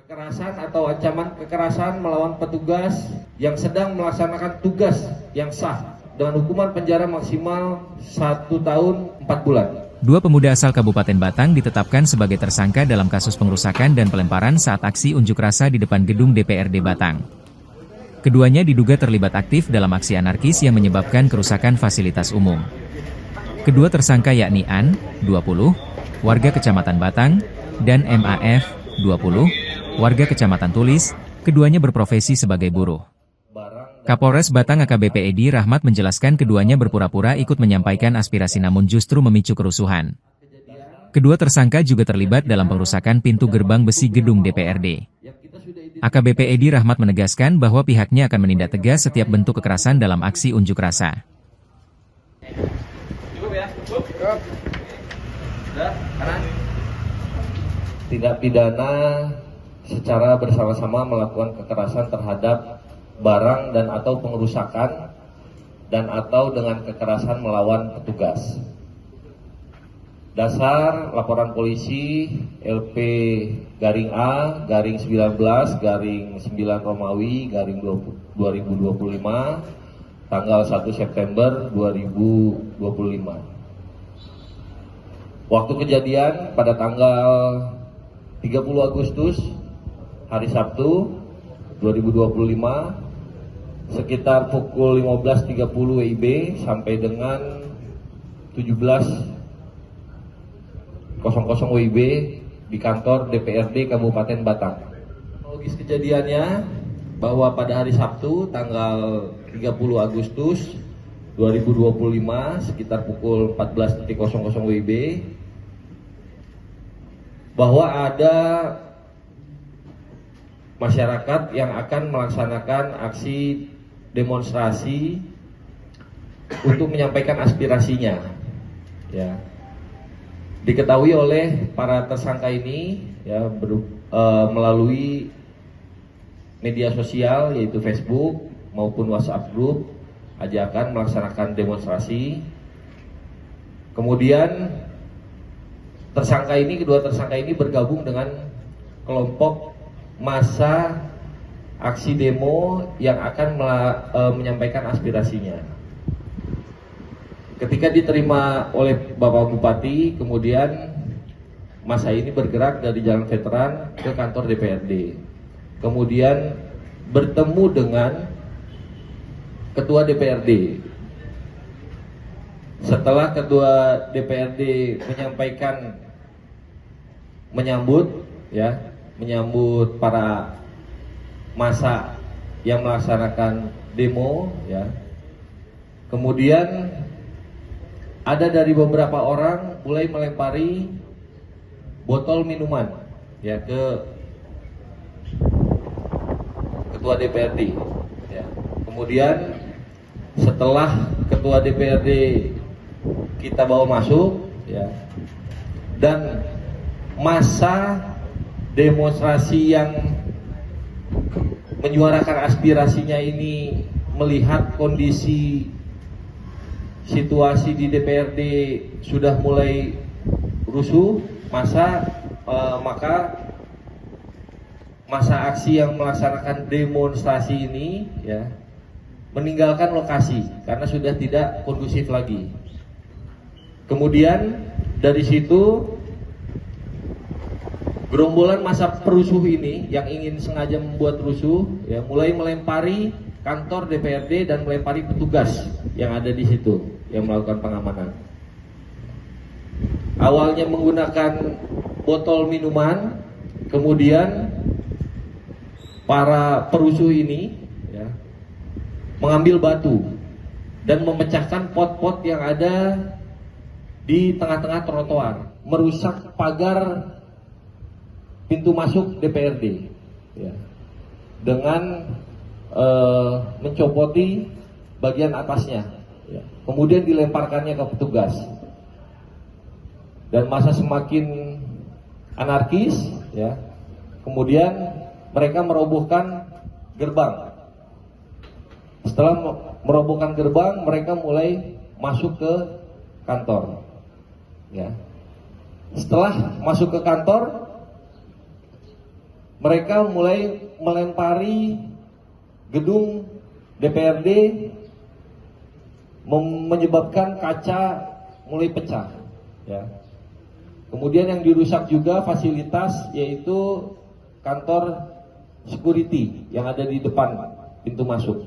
Kekerasan atau ancaman kekerasan melawan petugas yang sedang melaksanakan tugas yang sah dengan hukuman penjara maksimal 1 tahun 4 bulan. Dua pemuda asal Kabupaten Batang ditetapkan sebagai tersangka dalam kasus pengerusakan dan pelemparan saat aksi unjuk rasa di depan gedung DPRD Batang. Keduanya diduga terlibat aktif dalam aksi anarkis yang menyebabkan kerusakan fasilitas umum. Kedua tersangka yakni An, 20, warga Kecamatan Batang, dan MAF, 20, warga Kecamatan Tulis, keduanya berprofesi sebagai buruh. Kapolres Batang AKBP Edi Rahmat menjelaskan keduanya berpura-pura ikut menyampaikan aspirasi namun justru memicu kerusuhan. Kedua tersangka juga terlibat dalam pengerusakan pintu gerbang besi gedung DPRD. AKBP Edi Rahmat menegaskan bahwa pihaknya akan menindak tegas setiap bentuk kekerasan dalam aksi unjuk rasa. Tindak pidana secara bersama-sama melakukan kekerasan terhadap barang dan atau pengerusakan dan atau dengan kekerasan melawan petugas. Dasar laporan polisi LP garing A garing 19 garing 9 Romawi garing 2025 tanggal 1 September 2025. Waktu kejadian pada tanggal 30 Agustus hari Sabtu 2025 sekitar pukul 15.30 WIB sampai dengan 17.00 WIB di kantor DPRD Kabupaten Batang. Logis kejadiannya bahwa pada hari Sabtu tanggal 30 Agustus 2025 sekitar pukul 14.00 WIB bahwa ada masyarakat yang akan melaksanakan aksi demonstrasi untuk menyampaikan aspirasinya. Ya. Diketahui oleh para tersangka ini ya melalui media sosial yaitu Facebook maupun WhatsApp group ajakan melaksanakan demonstrasi. Kemudian kedua tersangka ini bergabung dengan kelompok massa aksi demo yang akan menyampaikan aspirasinya. Ketika diterima oleh Bapak Bupati, kemudian massa ini bergerak dari Jalan Veteran ke kantor DPRD. Kemudian bertemu dengan Ketua DPRD. Setelah Ketua DPRD menyambut para massa yang melaksanakan demo, ya. Kemudian ada dari beberapa orang mulai melempari botol minuman ya ke Ketua DPRD. Ya. Kemudian setelah Ketua DPRD kita bawa masuk, ya, dan massa demonstrasi yang menyuarakan aspirasinya ini melihat kondisi situasi di DPRD sudah mulai rusuh, maka masa aksi yang melaksanakan demonstrasi ini ya meninggalkan lokasi karena sudah tidak kondusif lagi. Kemudian dari situ gerombolan massa perusuh ini yang ingin sengaja membuat rusuh ya mulai melempari kantor DPRD dan melempari petugas yang ada di situ yang melakukan pengamanan. Awalnya menggunakan botol minuman, kemudian para perusuh ini ya, mengambil batu dan memecahkan pot-pot yang ada di tengah-tengah trotoar, merusak pagar pintu masuk DPRD ya, dengan mencopoti bagian atasnya ya. Kemudian dilemparkannya ke petugas dan masa semakin anarkis ya. Kemudian mereka merobohkan gerbang. Setelah merobohkan gerbang, mereka mulai masuk ke kantor ya. Setelah masuk ke kantor, mereka mulai melempari gedung DPRD, menyebabkan kaca mulai pecah. Ya. Kemudian yang dirusak juga fasilitas, yaitu kantor security yang ada di depan pintu masuk,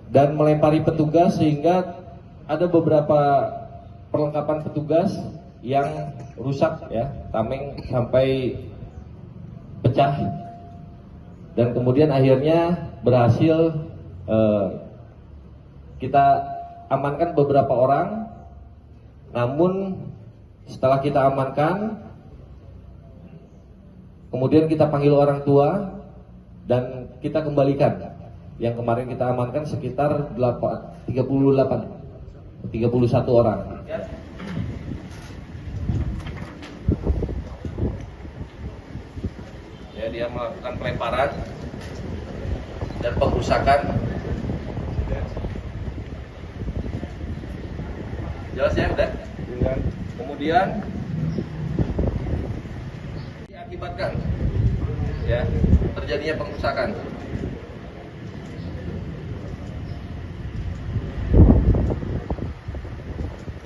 dan melempari petugas sehingga ada beberapa perlengkapan petugas yang rusak, ya, tameng sampai pecah, dan kemudian akhirnya berhasil kita amankan beberapa orang. Namun setelah kita amankan, kemudian kita panggil orang tua dan kita kembalikan yang kemarin kita amankan sekitar 31 orang. Ya, dia melakukan pelemparan dan pengrusakan. Jelas ya, udah? Kemudian diakibatkan, ya, terjadinya pengrusakan.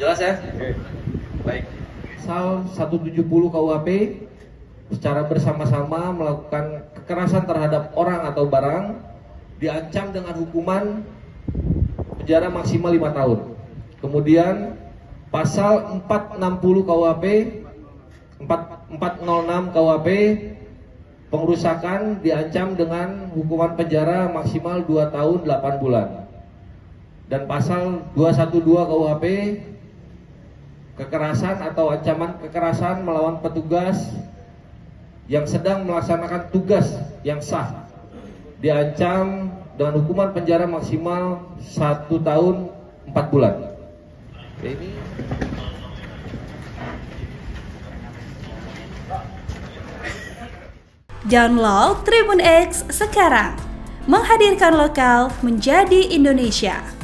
Jelas ya? Oke. Baik. Pasal 170 KUHP secara bersama-sama melakukan kekerasan terhadap orang atau barang diancam dengan hukuman penjara maksimal 5 tahun. Kemudian pasal 460 KUHP, 406 KUHP, pengrusakan diancam dengan hukuman penjara maksimal 2 tahun 8 bulan. Dan pasal 212 KUHP, kekerasan atau ancaman kekerasan melawan petugas yang sedang melaksanakan tugas yang sah, diancam dengan hukuman penjara maksimal 1 tahun 4 bulan. Ini download Tribun X sekarang, menghadirkan lokal menjadi Indonesia.